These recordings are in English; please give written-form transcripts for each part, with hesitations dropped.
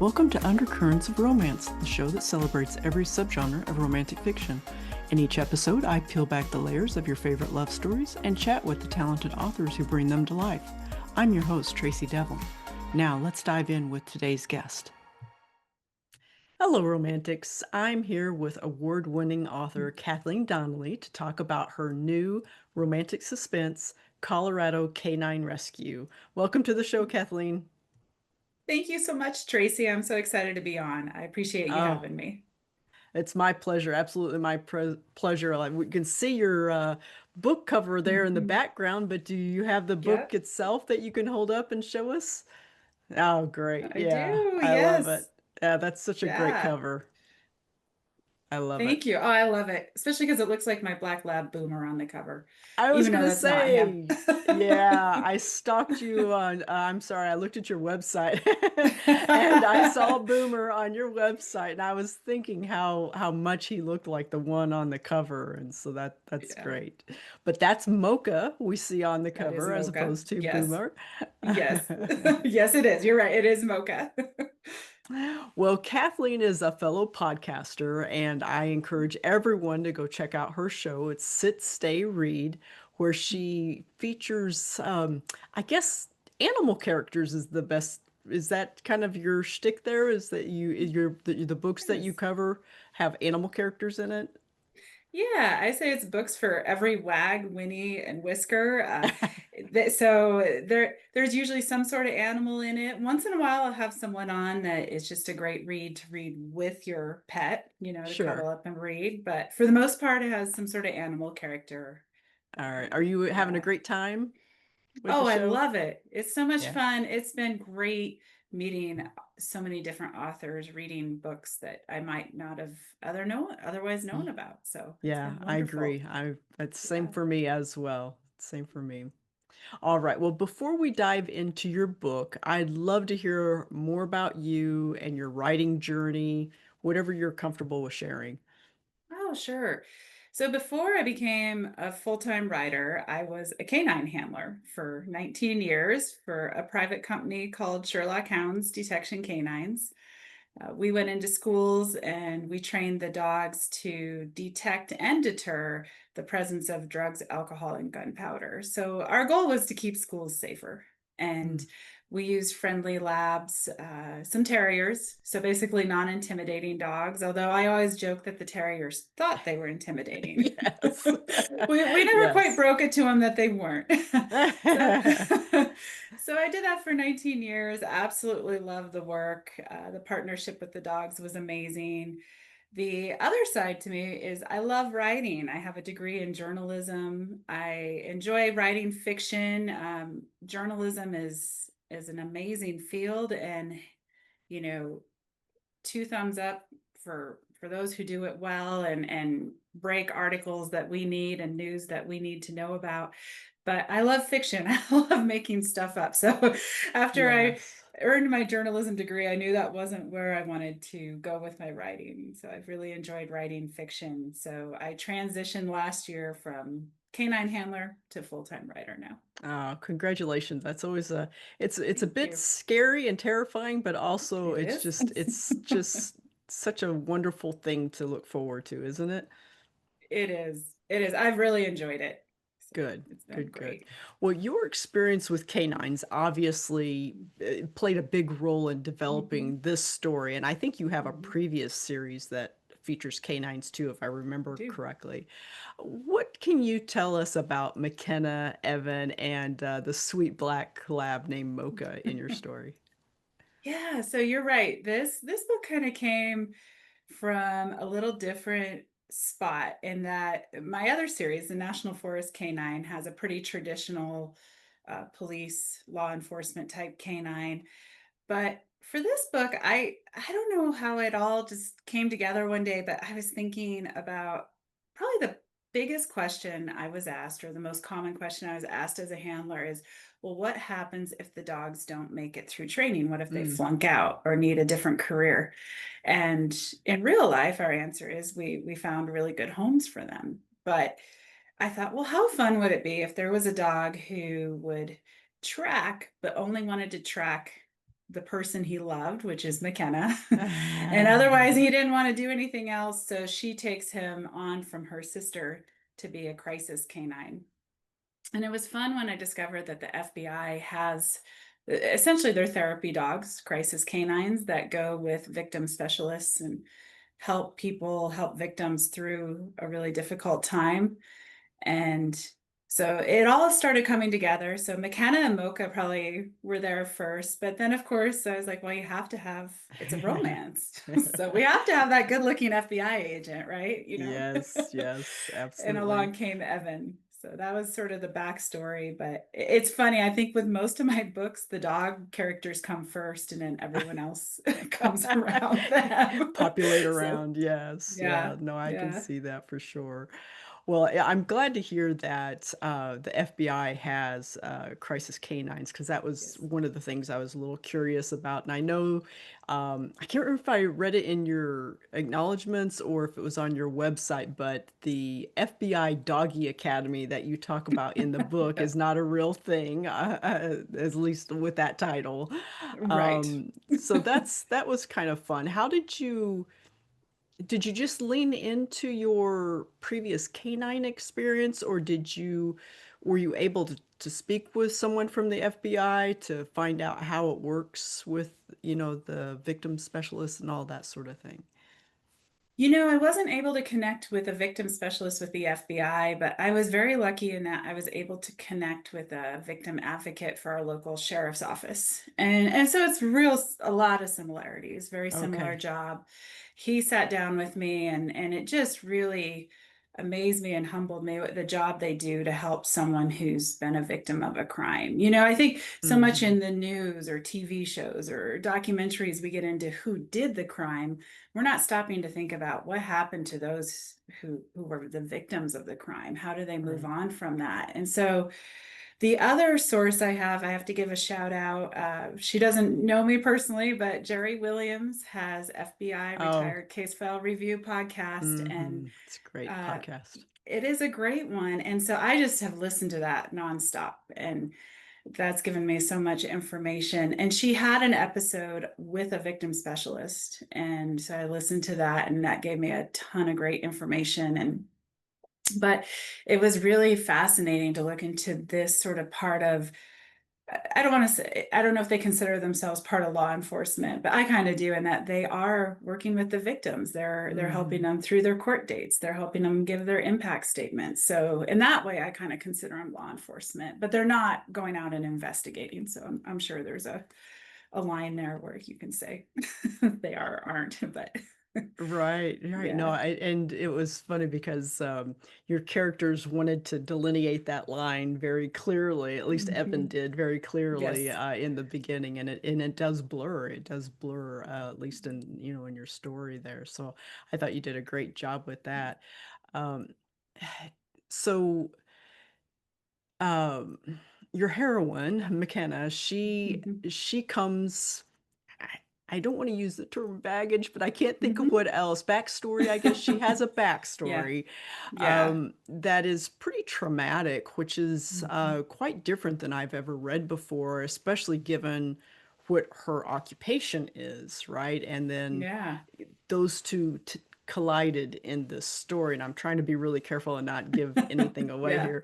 Welcome to Undercurrents of Romance, the show that celebrates every subgenre of romantic fiction. In each episode, I peel back the layers of your favorite love stories and chat with the talented authors who bring them to life. I'm your host, Tracey Devlyn. Now, let's dive in with today's guest. Hello, Romantics. I'm here with award-winning author Kathleen Donnelly to talk about her new romantic suspense, Colorado K-9 Rescue. Welcome to the show, Kathleen. Thank you so much, Tracy. I'm so excited to be on. I appreciate you Oh, having me. it's my pleasure, absolutely my pleasure. Like, we can see your book cover there in the Mhm. background, but do you have the book Yep, itself that you can hold up and show us? Oh, great. I Yeah, do. I love it. Yes. Yeah, that's such a great Yeah. cover. I love it. Thank you. Oh, I love it, especially because it looks like my black lab Boomer on the cover, I was even though gonna that's not him. say, yeah, I stalked you on, I'm sorry, I looked at your website and I saw Boomer on your website and I was thinking how much he looked like the one on the cover, and so that's Yeah, great. But that's Mocha we see on the that is cover as Mocha. opposed to Yes. Boomer. Yes. Yes, it is. You're right. It is Mocha. Well, Kathleen is a fellow podcaster, and I encourage everyone to go check out her show. It's Sit, Stay, Read, where she features, I guess, animal characters is the best. Is that kind of your shtick there? Is that the books that you Yes. cover have animal characters in it? Yeah, I say it's books for every wag, whinny, and whisker. So there's usually some sort of animal in it. Once in a while, I'll have someone on that is just a great read to read with your pet, to Sure. cuddle up and read. But for the most part, it has some sort of animal character. All right. Are you having a Yeah. great time with the Oh, I show? love it. It's so much Yeah. fun. It's been great meeting so many different authors, reading books that I might not have otherwise known about. So it's Yeah, been I agree. wonderful. It's same Yeah. for me as well. Same for me. All right. Well, before we dive into your book, I'd love to hear more about you and your writing journey, whatever you're comfortable with sharing. Oh, sure. So before I became a full-time writer, I was a canine handler for 19 years for a private company called Sherlock Hounds Detection Canines. We went into schools and we trained the dogs to detect and deter the presence of drugs, alcohol, and gunpowder. So our goal was to keep schools safer. And Mm. we used friendly labs, some terriers, so basically non intimidating dogs, although I always joke that the terriers thought they were intimidating. Yes. We never quite Yes. broke it to them that they weren't. So, so I did that for 19 years. Absolutely loved the work. The partnership with the dogs was amazing. The other side to me is I love writing. I have a degree in journalism. I enjoy writing fiction. Journalism is an amazing field, and you know, two thumbs up for those who do it well and break articles that we need and news that we need to know about. But I love fiction. I love making stuff up. So after I Yes. earned my journalism degree, I knew that wasn't where I wanted to go with my writing. So I've really enjoyed writing fiction. So I transitioned last year from canine handler to full-time writer now. Oh, congratulations. That's always it's a Thank bit you. scary and terrifying, but also It is. it's just such a wonderful thing to look forward to, isn't it? It is. It is. I've really enjoyed it. So Good, it's been good, good. great. Well, your experience with canines obviously played a big role in Mhm. developing this story, and I think you have a Mhm. previous series that features canines too, if I I remember do. correctly. What can you tell us about McKenna, Evan, and the sweet black lab named Mocha in your story? Yeah, so you're right. This book kind of came from a little different spot in that my other series, the National Forest Canine, has a pretty traditional police law enforcement type canine. But for this book, I don't know how it all just came together one day, but I was thinking about probably the biggest question I was asked, or the most common question I was asked as a handler is, well, what happens if the dogs don't make it through training? What if they Mm. flunk out or need a different career? And in real life, our answer is we found really good homes for them. But I thought, well, how fun would it be if there was a dog who would track, but only wanted to track the person he loved, which is McKenna. And otherwise, he didn't want to do anything else. So she takes him on from her sister to be a crisis canine. And it was fun when I discovered that the FBI has essentially their therapy dogs, crisis canines that go with victim specialists and help victims through a really difficult time. And so it all started coming together. So McKenna and Mocha probably were there first. But then, of course, I was like, well, you have to have it's a romance. So we have to have that good looking FBI agent, right? Yes, yes, And absolutely. along came Evan. So that was sort of the backstory. But it's funny. I think with most of my books, the dog characters come first and then everyone else comes around them. Populate So around, yes, yeah, yeah, no, I can yeah. see that for sure. Well, yeah, I'm glad to hear that the FBI has crisis canines because that was Yes. one of the things I was a little curious about. And I know, I can't remember if I read it in your acknowledgments or if it was on your website, but the FBI Doggy Academy that you talk about in the book is not a real thing, at least with that title. Right. So that was kind of fun. How did you just lean into your previous canine experience, or were you able to speak with someone from the FBI to find out how it works with, the victim specialists and all that sort of thing? I wasn't able to connect with a victim specialist with the FBI, but I was very lucky in that I was able to connect with a victim advocate for our local sheriff's office. And so it's a lot of similarities, very similar Okay. job. He sat down with me and it just really amazed me and humbled me with the job they do to help someone who's been a victim of a crime. I think so much Hmm. in the news or TV shows or documentaries we get into who did the crime, we're not stopping to think about what happened to those who were the victims of the crime. How do they move Right. on from that? And so the other source I have to give a shout out. She doesn't know me personally, but Jerry Williams has FBI Oh, Retired Case File Review podcast, and it's a great uh, podcast. it is a great one. And so I just have listened to that nonstop, and that's given me so much information. And she had an episode with a victim specialist. And so I listened to that, and that gave me a ton of great information. But it was really fascinating to look into this sort of part of, I don't want to say, I don't know if they consider themselves part of law enforcement, but I kind of do, in that they are working with the victims. They're helping Hmm. them through their court dates. They're helping them give their impact statements. So in that way, I kind of consider them law enforcement, but they're not going out and investigating. So I'm sure there's a line there where you can say they aren't, but Right, right. No, yeah. and it was funny because your characters wanted to delineate that line very clearly. At least Evan Mhm. did very clearly Yes. in the beginning, and it does blur. It does blur, at least in your story there. So I thought you did a great job with that. Um, so um, your heroine, McKenna, she Mhm. she comes. I, I don't want to use the term baggage, but I can't think of Mhm. what else. Backstory, I guess she has a Yeah. backstory Yeah. that is pretty traumatic, which is Mhm. quite different than I've ever read before, especially given what her occupation is, right? And then Yeah. those two collided in this story, and I'm trying to be really careful and not give anything away Yeah. here.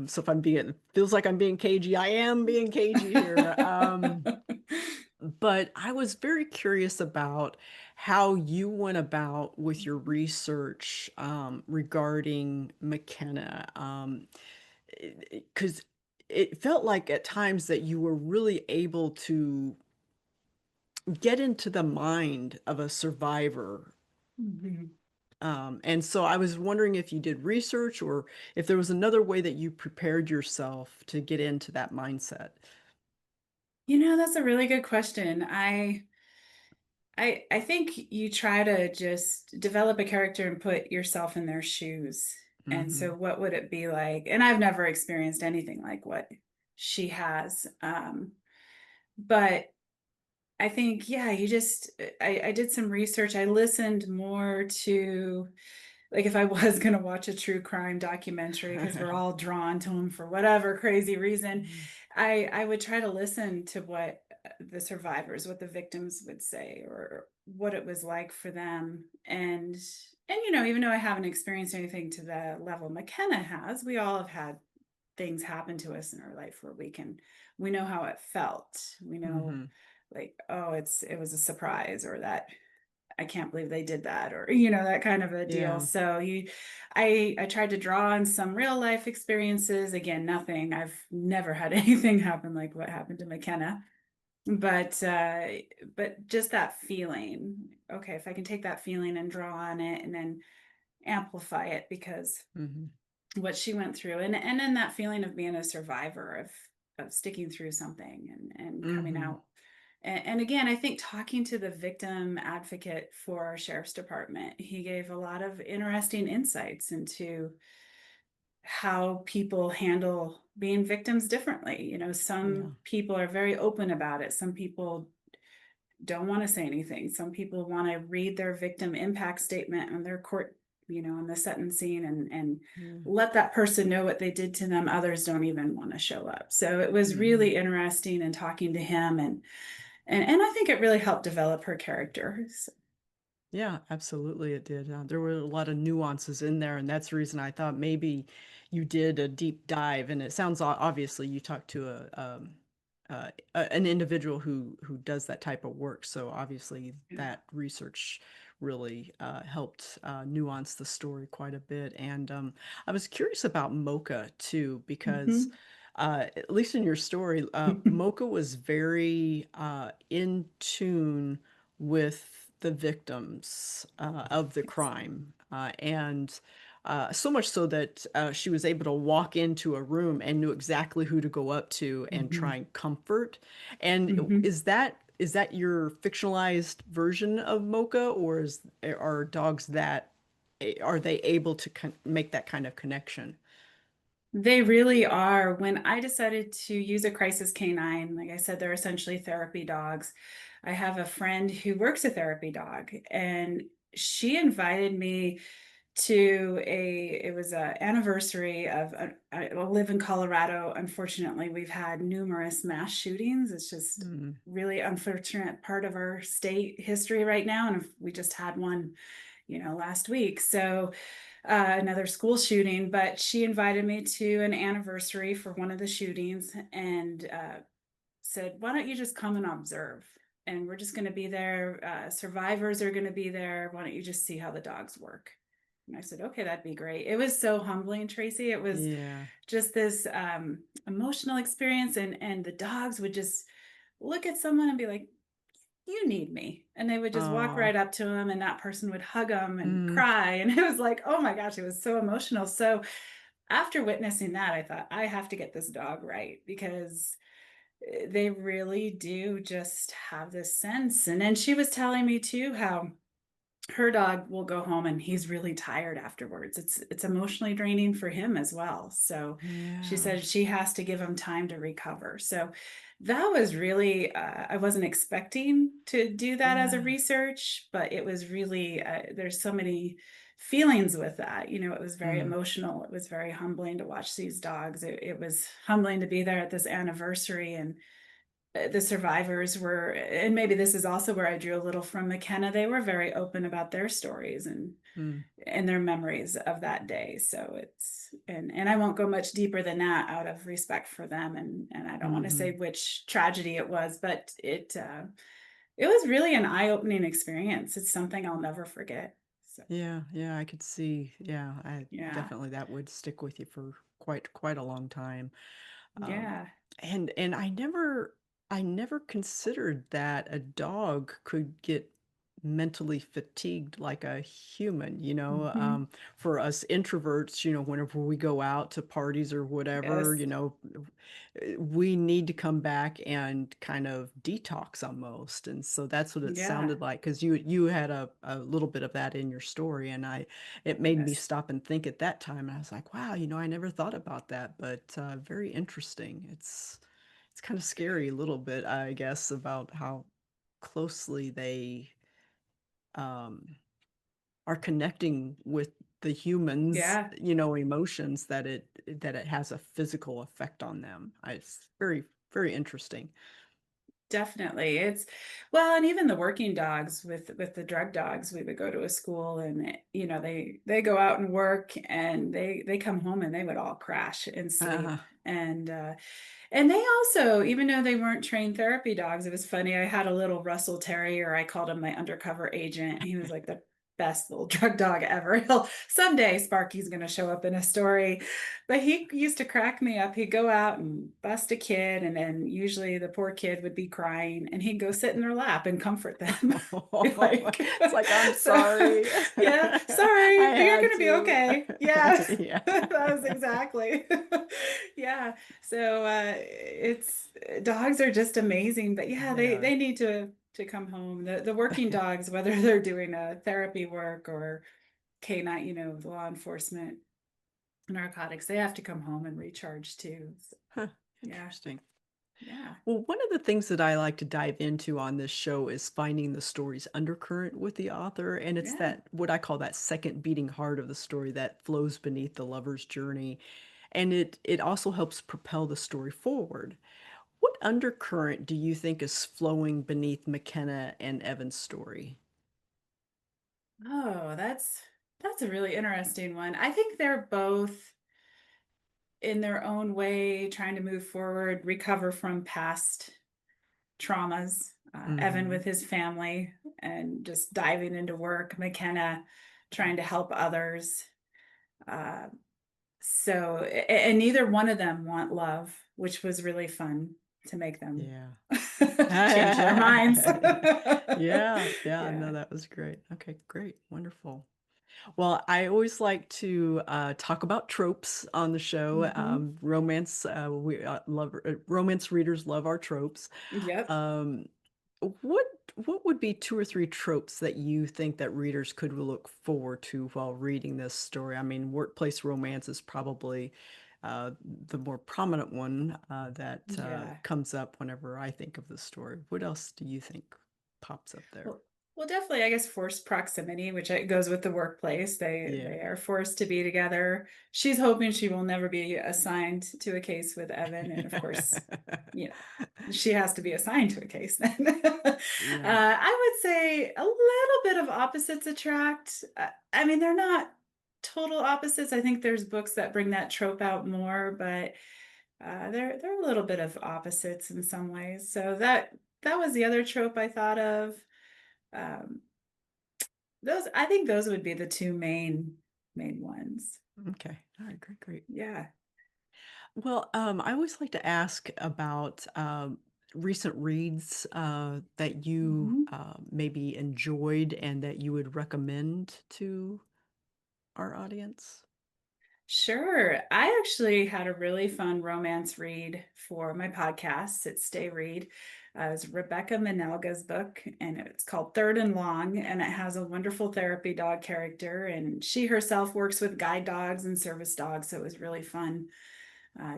So if I'm being, feels like I'm being cagey, I am being cagey here. But I was very curious about how you went about with your research regarding McKenna, because it felt like at times that you were really able to get into the mind of a survivor. Mhm. And so I was wondering if you did research or if there was another way that you prepared yourself to get into that mindset. That's a really good question. I think you try to just develop a character and put yourself in their shoes. And Hmm. so what would it be like? And I've never experienced anything like what she has. But I think, yeah, I did some research. I listened more to, like, if I was going to watch a true crime documentary, because we're all drawn to them for whatever crazy reason, I would try to listen to what the survivors, what the victims would say, or what it was like for them. And even though I haven't experienced anything to the level Mckenna has, we all have had things happen to us in our life where we know how it felt. We know, Mm-hmm. like, oh, it was a surprise, or that I can't believe they did that, or that kind of a deal. Yeah. So I tried to draw on some real life experiences. Again, nothing. I've never had anything happen like what happened to Mckenna, but just that feeling. Okay, if I can take that feeling and draw on it, and then amplify it, because Mm-hmm. what she went through, and then that feeling of being a survivor, of sticking through something, and coming Mm-hmm. out. And again, I think talking to the victim advocate for our sheriff's department, he gave a lot of interesting insights into how people handle being victims differently. Yeah. Some people are very open about it. Some people don't want to say anything. Some people want to read their victim impact statement on their court, on the sentencing, and Yeah. let that person know what they did to them. Others don't even want to show up. So it was Mm-hmm. really interesting in talking to him, and I think it really helped develop her character. So, Yeah, absolutely it did. There were a lot of nuances in there, and that's the reason I thought maybe you did a deep dive. And it sounds obviously you talked to an individual who does that type of work. So obviously yeah. that research really helped nuance the story quite a bit. And I was curious about Mocha too, because Mm-hmm. at least in your story, Mocha was very in tune with the victims of the crime. And so much so that she was able to walk into a room and knew exactly who to go up to and Mm-hmm. try and comfort. And Mm-hmm. is that your fictionalized version of Mocha, or are dogs that are they able to make that kind of connection? They really are. When I decided to use a crisis K-9, like I said, they're essentially therapy dogs. I have a friend who works a therapy dog, and she invited me to it was a anniversary of I live in Colorado. Unfortunately, we've had numerous mass shootings. It's just Mm, really unfortunate part of our state history right now, and we just had one, last week. So another school shooting, but she invited me to an anniversary for one of the shootings, and said, "Why don't you just come and observe? And we're just going to be there. Survivors are going to be there. Why don't you just see how the dogs work?" And I said, "Okay, that'd be great." It was so humbling, Tracey. It was yeah. just this emotional experience, and the dogs would just look at someone and be like, "You need me," and they would just walk Oh. right up to him, and that person would hug them and Mm, cry, and it was like, oh my gosh, it was so emotional. So after witnessing that, I thought, I have to get this dog right, because they really do just have this sense. And then she was telling me too how her dog will go home and he's really tired afterwards. It's emotionally draining for him as well. So she yeah. said she has to give him time to recover. So that was really I wasn't expecting to do that as a Yeah. research, but it was really there's so many feelings with that. It was very Mm, emotional. It was very humbling to watch these dogs. It was humbling to be there at this anniversary, and the survivors were, and maybe this is also where I drew a little from Mckenna, they were very open about their stories mm, and their memories of that day. So and I won't go much deeper than that out of respect for them, and I don't want to say hmm. which tragedy it was, but it was really an eye-opening experience. It's something I'll never forget. So Yeah, yeah, I could see. Yeah, I yeah. definitely that would stick with you for quite a long time. Um, Yeah. and I never considered that a dog could get mentally fatigued like a human, Mm-hmm. for us introverts, whenever we go out to parties or whatever, Yes. we need to come back and kind of detox almost. And so that's what it Yeah. sounded like, because you had a little bit of that in your story, and it made me Yes. stop and think at that time. And I was like, wow, I never thought about that, but very interesting. It's kind of scary a little bit, I guess, about how closely they um, are connecting with the humans, Yeah. emotions, that it has a physical effect on them. It's very, very interesting. Definitely. Well, and even the working dogs with the drug dogs, we would go to a school and they go out and work and they come home and they would all crash and Uh, sleep. And they also, even though they weren't trained therapy dogs, it was funny. I had a little Russell Terrier. I called him my undercover agent. He was like the best little drug dog ever. He'll someday Sparky's going to show up in a story, but he used to crack me up. He'd go out and bust a kid, and then usually the poor kid would be crying, and he'd go sit in their lap and comfort them. Like, it's like, I'm so sorry. yeah, I sorry, but you're had going to be to. okay. Yes, Yeah. that was exactly. Yeah. So it's dogs are just amazing, but yeah, Yeah. they need to come home. The working dogs, whether they're doing a therapy work or K-9, law enforcement, narcotics, they have to come home and recharge too. So, Huh, yeah, interesting. yeah, Well, one of the things that I like to dive into on this show is finding the story's undercurrent with the author, and it's yeah. that what I call that second beating heart of the story that flows beneath the lover's journey, and it also helps propel the story forward. What undercurrent do you think is flowing beneath McKenna and Evan's story? Oh, that's a really interesting one. I think they're both in their own way trying to move forward, recover from past traumas. Evan Mm-hmm. with his family and just diving into work. McKenna trying to help others. Uh, and neither one of them want love, which was really fun to make them Yeah. change their minds. Yeah, yeah, no, Yeah. that was great. Okay, great, wonderful. Well, I always like to talk about tropes on the show. Hmm. Romance readers love our tropes. Yep. Um, what what would be two or three tropes that you think that readers could look forward to while reading this story? I mean, workplace romance is probably uh, the more prominent one that Yeah. comes up whenever I think of the story. What else do you think pops up there? Well, definitely, I guess forced proximity, which goes with the workplace. Yeah. They are forced to be together. She's hoping she will never be assigned to a case with Evan, and of course, you she has to be assigned to a case then. Yeah. I would say a little bit of opposites attract. I mean, they're not total opposites. I think there's books that bring that trope out more, but they're a little bit of opposites in some ways. So that was the other trope I thought of. Um, those I think those would be the two main ones. Okay. All right. Great. Great. Yeah. Well, I always like to ask about recent reads that you Mhm. maybe enjoyed and that you would recommend to our audience. Sure. I actually had a really fun romance read for my podcast at Stay Read. It was Rebecca Minelga's book, and it's called Third and Long, and it has a wonderful therapy dog character. And she herself works with guide dogs and service dogs, so it was really fun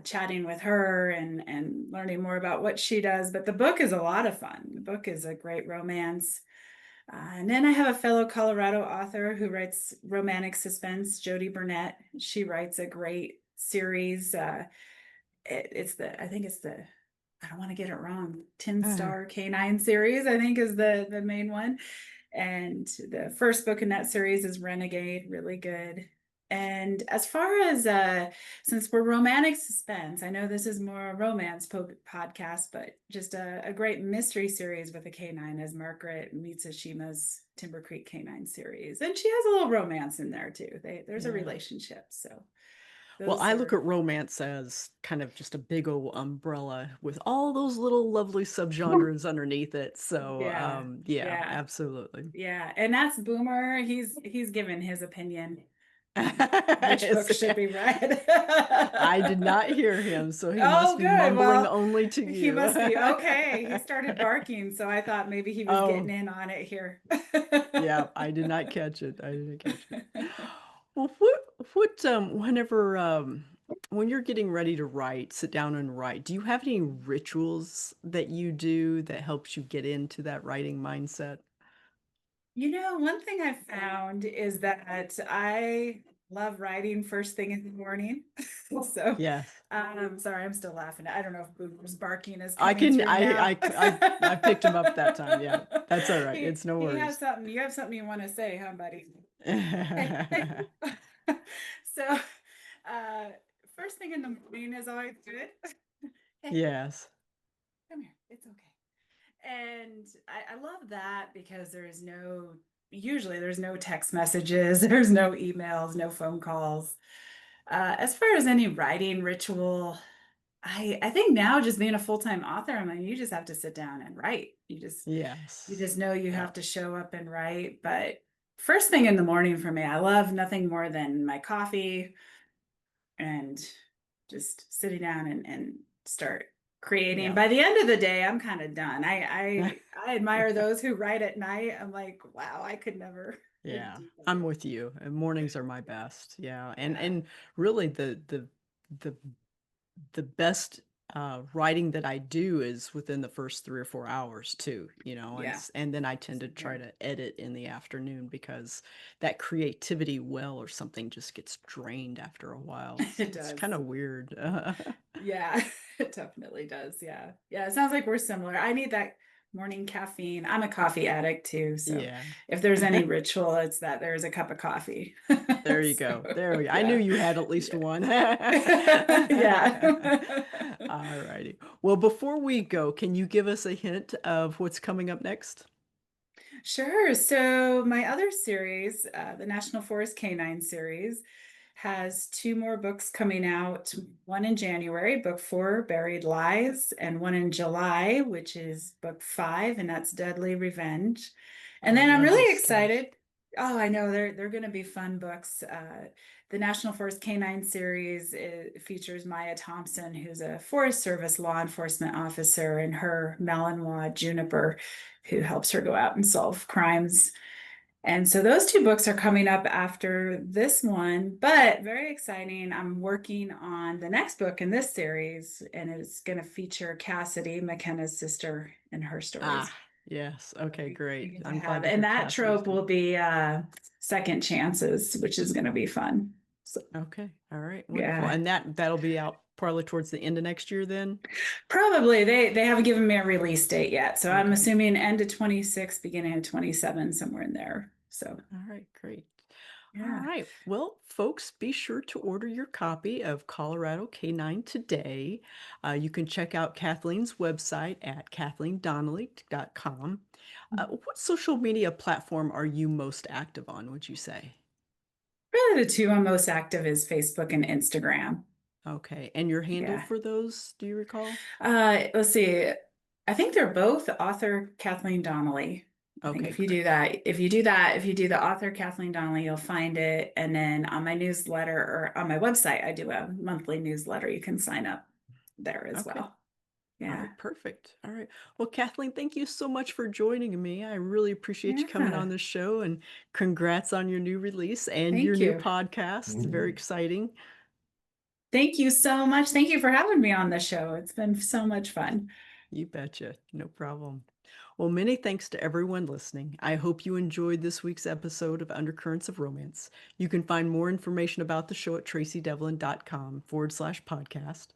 chatting with her and learning more about what she does. But the book is a lot of fun. The book is a great romance. And then I have a fellow Colorado author who writes romantic suspense, Jody Burnett. She writes a great series. It's I think it's the, I don't want to get it wrong, 10 star K-9 series, I think is the main one. And the first book in that series is Renegade, really good. And as far as since we're romantic suspense, I know this is more a romance podcast, but just a great mystery series with a K-9 is Margaret Mitsushima's Timber Creek K-9 series. And she has a little romance in there too. There's a Yeah. relationship. So Well, those I look are, at romance as kind of just a big old umbrella with all those little lovely subgenres underneath it. So, yeah, yeah, yeah, absolutely. yeah. And that's Boomer. He's given his opinion on which book Yes. should be read. I did not hear him, so he must Oh, be good. mumbling Well, only to he you. must be okay. He started barking, so I thought maybe he was getting Oh, in on it here. yeah, I did not catch it. I didn't catch it. Well, whenever, when you're getting ready to write, sit down and write, do you have any rituals that you do that helps you get into that writing mindset? One thing I've found is that I love writing first thing in the morning. So, Yes. sorry, I'm still laughing. I don't know if Boomer's barking is I coming can through now. I picked him up that time. Yeah. That's all right. It's no He has worries. something. You have something you want to say, huh, buddy? So, uh, first thing in the morning is always good. Hey, Yes. come here. It's okay. And I love that because usually there's no text messages, there's no emails, no phone calls. As far as any writing ritual, I think now just being a full-time author, I mean, you just have to sit down and write. You Yes. just know you Yeah. have to show up and write. But first thing in the morning for me, I love nothing more than my coffee and just sitting down and start creating. Yeah. By the end of the day, I'm kind of done. I admire those who write at night. I'm like, wow, I could never couldn't Yeah, do I'm that. with you. Mornings are my best. Yeah, Yeah. and really the the best writing that I do is within the first 3 or 4 hours too. Yeah. And then I tend to Same try here. to edit in the afternoon because that creativity well or something just gets drained after a while. It It's does. kind of weird. Yeah, it definitely does. Yeah. Yeah. It sounds like we're similar. I need that morning caffeine. I'm a coffee addict too. So Yeah. if there's any ritual, it's that there's a cup of coffee. There you So go. There we go. I knew yeah. you had at least one. Yeah. All righty. Well, before we go, can you give us a hint of what's coming up next? Sure. So my other series, the National Forest K-9 series, has two more books coming out. One in January, book 4, Buried Lies, and one in July, which is book 5, and that's Deadly Revenge. Oh, And I then I'm love really those titles. excited. Oh, I know they're going to be fun books. The National Forest K-9 series features Maya Thompson, who's a Forest Service law enforcement officer, and her Malinois Juniper, who helps her go out and solve crimes. And so those two books are coming up after this one, but very exciting. I'm working on the next book in this series, and it's going to feature Cassidy, McKenna's sister, and her Ah, stories. yes. So Okay, we great. get to I'm glad have, to and hear that Cassidy's trope good. will be second chances, which is going to be fun. So Okay. All right. Wonderful. yeah, And that'll be out probably towards the end of next year then? probably they haven't given me a release date yet, so I'm Okay. assuming end of 26, beginning of 27, somewhere in there. So All right, great. All yeah. right. Well, folks, be sure to order your copy of Colorado K-9 today. You can check out Kathleen's website at kathleendonnelly.com. What social media platform are you most active on, would you say? Really, the two I'm most active is Facebook and Instagram. Okay. And your handle Yeah. for those, do you recall? Let's see. I think they're both author Kathleen Donnelly. I think Okay, if you do great. that, if you do the author Kathleen Donnelly, you'll find it. And then on my newsletter or on my website, I do a monthly newsletter. You can sign up there as Okay. well. All Yeah. right, perfect. All right. Well, Kathleen, thank you so much for joining me. I really appreciate you coming on Yeah. the show and congrats on your new release and your Thank new you. podcast. Very exciting. Thank you so much. Thank you for having me on the show. It's been so much fun. You betcha. No problem. Well, many thanks to everyone listening. I hope you enjoyed this week's episode of Undercurrents of Romance. You can find more information about the show at traceydevlyn.com/podcast.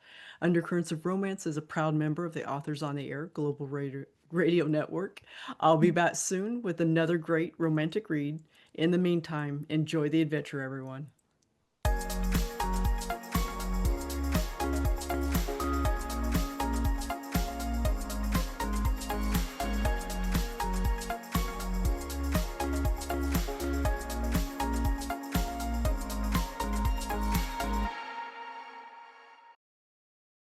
Undercurrents of Romance is a proud member of the Authors on the Air Global Radio Network. I'll be back soon with another great romantic read. In the meantime, enjoy the adventure, everyone.